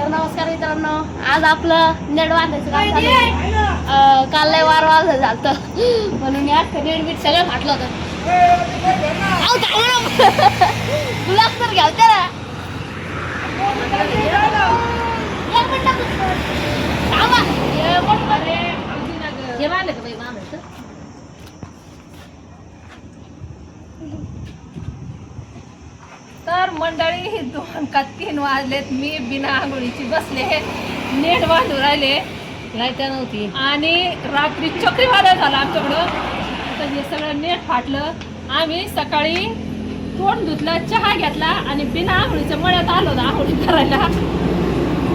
तर नमस्कार मित्रांनो, आज आपलं नेट बांधायचं काम चालू आहे. काल लय वार झालं म्हणून या नेट बीट सगळं फाटलं होतं. गुलाब तर घ्याव त्याला तर मंडळी 2 का 3 वाजलेत. मी बिना आंघोळीची बसले, नेट बांधून राहिले, लाईट नव्हती आणि रात्री चक्रीवादळ झालं आमच्याकडं. तर हे सगळं नेट फाटलं. आम्ही सकाळी तोंड धुतलं, चहा घेतला आणि बिना आंघोळीच्या मळ्यात आलो ना आंघोळी करायला.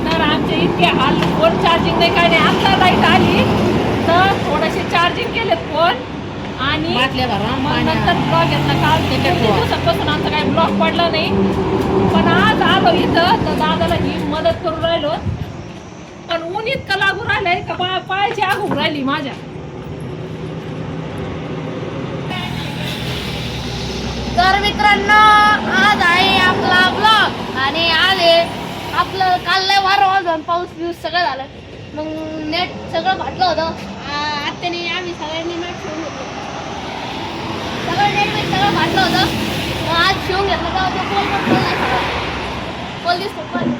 तर आमचे इतके हाल, फोन चार्जिंग नाही काय नाही. आता लाईट आली तर थोडेसे चार्जिंग केलेत फोन आणि नंतर ब्लॉक घेतला. काल किती दिवसापासून आमचा काही ब्लॉक पडला नाही, पण आज आलो इथं तर दादाला ही मदत करून राहिलो. पण ऊन इतकं लागून राहिलंय का पायाची आग उभं राहिली माझ्या. तर मित्रांनो, आज आहे आपला ब्लॉग आणि आज आहे आपलं काल लय वार वाजून पाऊस बिऊस सगळं झालं. मग नेट सगळं फाटलं होतं. आत्याने आम्ही सगळ्यांनी नेट शिवून घेतलं. सगळं नेट बीट सगळं फाटलं होतं. मग आज शिवून घेतलं तेव्हा तो पोल पण नाही सगळं पोल दिसतो पण.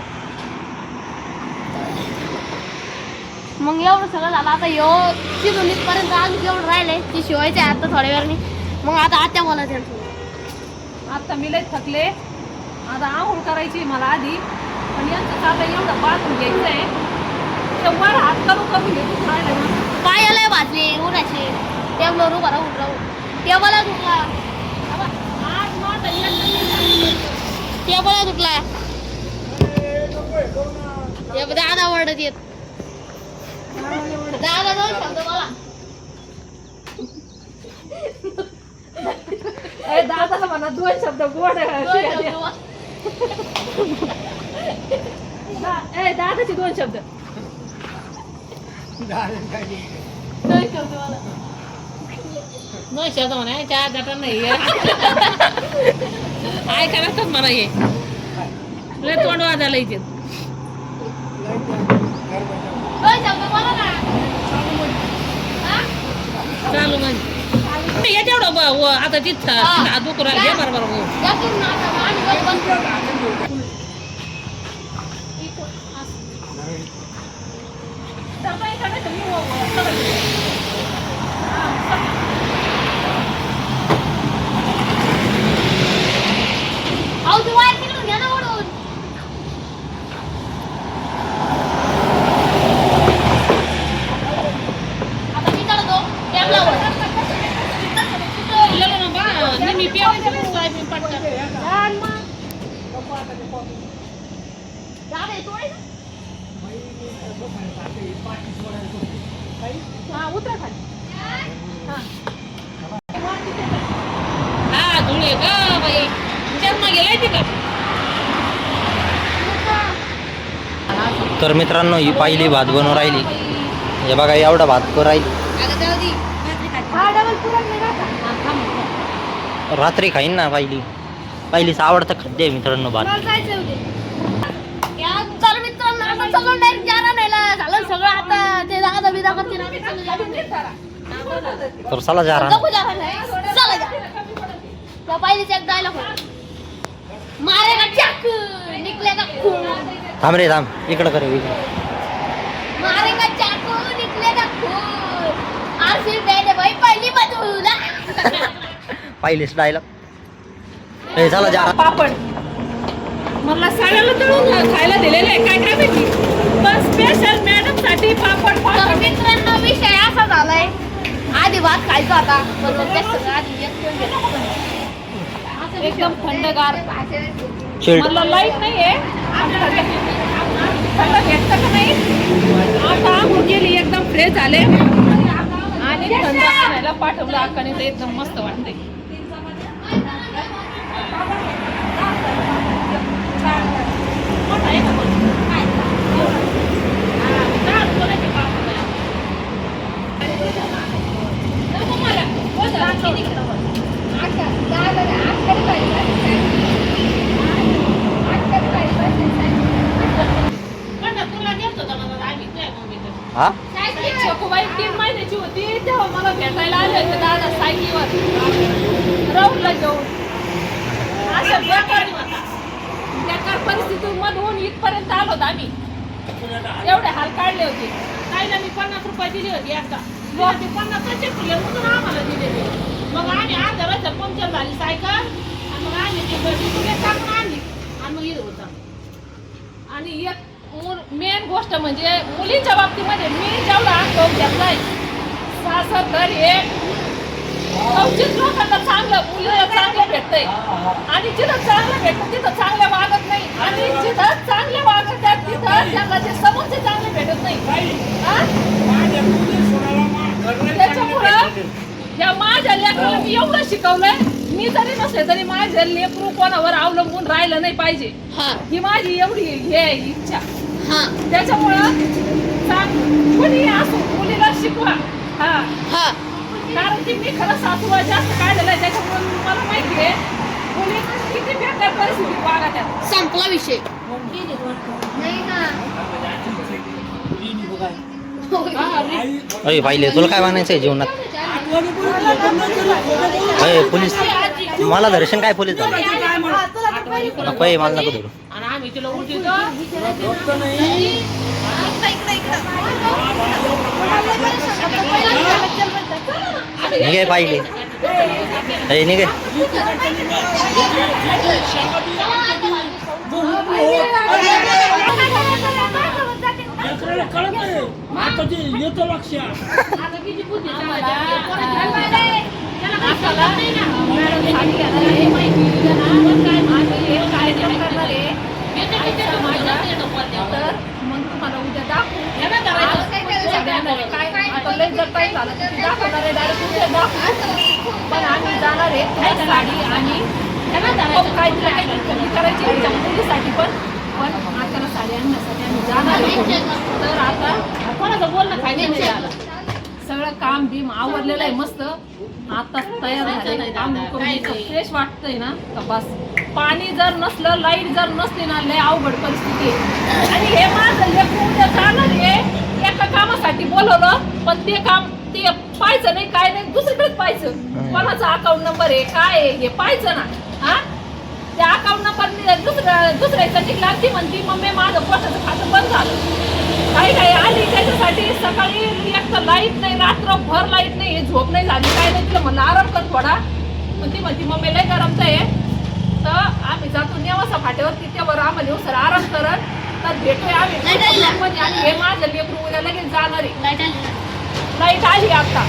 मग एवढं सगळं झालं. आता ह्यो शिजून इथपर्यंत अजून एवढं राहिलंय ती शिवायचं आहे आता थोड्या वेळाने. मग आता आत्या बोला त्यांचं. आता मी लय थकले, आता आंघोळ करायची मला आधी. पण यांचं आता एवढं बांधून घ्यायचं आहे, वर हात करून घेतून राहिलं ना. पाय आलाय भाजले उन्हाचे. टेबलवर उभा राहून टेबला तुटला. आज मोठा टेबला तुटला. दादा ओरडत येत. दादा दोन शब्द बोला. दादाला म्हणा 2 शब्द गोड. दादाचे 2 शब्द. दोन शब्द म्हणा. चार जटा नाही काय करायचं म्हणा, हे लय तोंड वाजायला इथे. दोन शब्द बोला ना. चालू म्हणजे ये तेवढं आता तिथं दुखू राहिलं. हे बरोबर हो. धुळे का बाई जन्म गेलाय तिथं. तर मित्रांनो, ही पहिली भात बनवून राहिली. हे बघा, एवढा भात करून राहील. रात्री खाईन ना. पहिलीच आवडतं खाद्य आहे मित्रांनो भात. चल मित्रांनो, आता चला डायरेक्ट जारा न्यायला झालं सगळं. आता ते दादा बिदा करते ना. तर चला जा त्या पहिलीच एक डायलॉग मारेगा चाकू निकलेगा खून. थांब रे थांब, इकडं करे इकडं. मारेगा चाकू निकलेगा खून. आरसी बेटे भाई पहिली बदूला. पहिलीच डायलॉग. हे चला जा. पापड मला सगळ्याला तळून खायला दिलेलं आहे. काय काय माहिती, पण स्पेशल मॅडम साठी पापड. तर मित्रांनो, विषय असा झालाय, आधी भात खायचा होता पण ते सगळं आधी एकदम थंडगार. चिल्ड. मला लाईट नाहीये, थंड भेटतं का नाही. आता आंघोळ केली, एकदम फ्रेश झाले आणि थंड खायला पाठवलं अक्काने. तर एकदम मस्त वाटतंय. हा चकूबाई 3 महिन्याची होती तेव्हा मला भेटायला आले होते दादा सायकलीवर राऊंडला घेऊन. अशा बेकार परिस्थितीमधून इथपर्यंत आलो होतो आम्ही. एवढे हाल काढले होते. काहीला मी 50 रुपये दिली होती आता. ते 50चे फुले म्हणून आम्हाला दिले. मग आम्ही अर्ध्या रस्त्यात पंक्चर झाली सायकल आणि मग आम्ही ती फुले टाकून आणली आणि मग इथं होता. आणि एक मेन गोष्ट म्हणजे मुलींच्या बाबतीमध्ये मी जेवढा अनुभव घेतलाय सासर घर हे कवचित लोकांना चांगलं मुलीला चांगलं भेटतंय आणि जिथं चांगलं भेटतं तिथं चांगलं वागत नाही आणि जिथं चांगले वागत आहेत तिथं त्यांना ते समोरचे चांगले भेटत नाही. त्याच्यामुळं या माझ्या लेकराला मी एवढं शिकवलंय मी जरी नसले तरी माझे लेकरू कोणावर अवलंबून राहिलं नाही पाहिजे ही माझी एवढी हे इच्छा. त्याच्यामुळं कोणी असो मुलीला शिकवा. कारण की मी खरं सासूला जास्त काढलेलं आहे त्याच्यामुळे मला माहिती आहे मुली किती बेकार परिस्थितीत वागत आहेत. संपला विषय. अरे पाहिले तुला काय म्हणायचंय जीवनात? अरे पोलीस मला दर्शन काय पोलीस झालं नको आहे मला नको धरू. आणि आम्ही तिला उलटी निघे पाहिले अरे निघे येतो लक्षात मग तुम्हाला उद्या दाखवू आता लय जर काही झालं तर दाखवणार आहे डायरेक्ट उद्या दाखवू. पण आम्ही जाणार आहे काही साडी आणि काय तिला काही कमी करायची आमच्या मुलीसाठी पण आत्याला साडी आणण्यासाठी आम्ही जाणार आहे. तर आता कोणाचं बोलणं खायचं नाही झालं. सगळं काम बीम आवरलेलं आहे मस्त आता तयार झालंय. काम करून फ्रेश वाटतंय ना का बस. पाणी जर नसलं लाईट जर नसली ना लय अवघड परिस्थिती आहे. आणि हे माझं लेकरू उद्या जाणार आहे एका कामासाठी बोलवलं पण ते काम ते पाहायचं नाही काय नाही दुसरीकडेच पाहायचं. कोणाचा अकाउंट नंबर आहे काय आहे हे पाहायचं ना. हा त्या अकाउंट नंबर दुसऱ्याचा निघला ती म्हणती मम्मी माझं पोटाचं खातं बंद झालं. काही काही आली त्याच्यासाठी सकाळी एक तर लाईट नाही रात्रभर लाईट नाही झोप नाही झाली काय नाही. तिला म्हणलं आराम कर थोडा पण ती म्हणती मम्मी लय गरमच आहे. तर आम्ही जातो नेवासा फाट्यावर तिच्यावर आम्हाला येऊ सर आराम करत तर भेटूया आम्ही. आणि हे माझं लेकरू उद्या लगेच जाणार आहे. लाईट आली आता.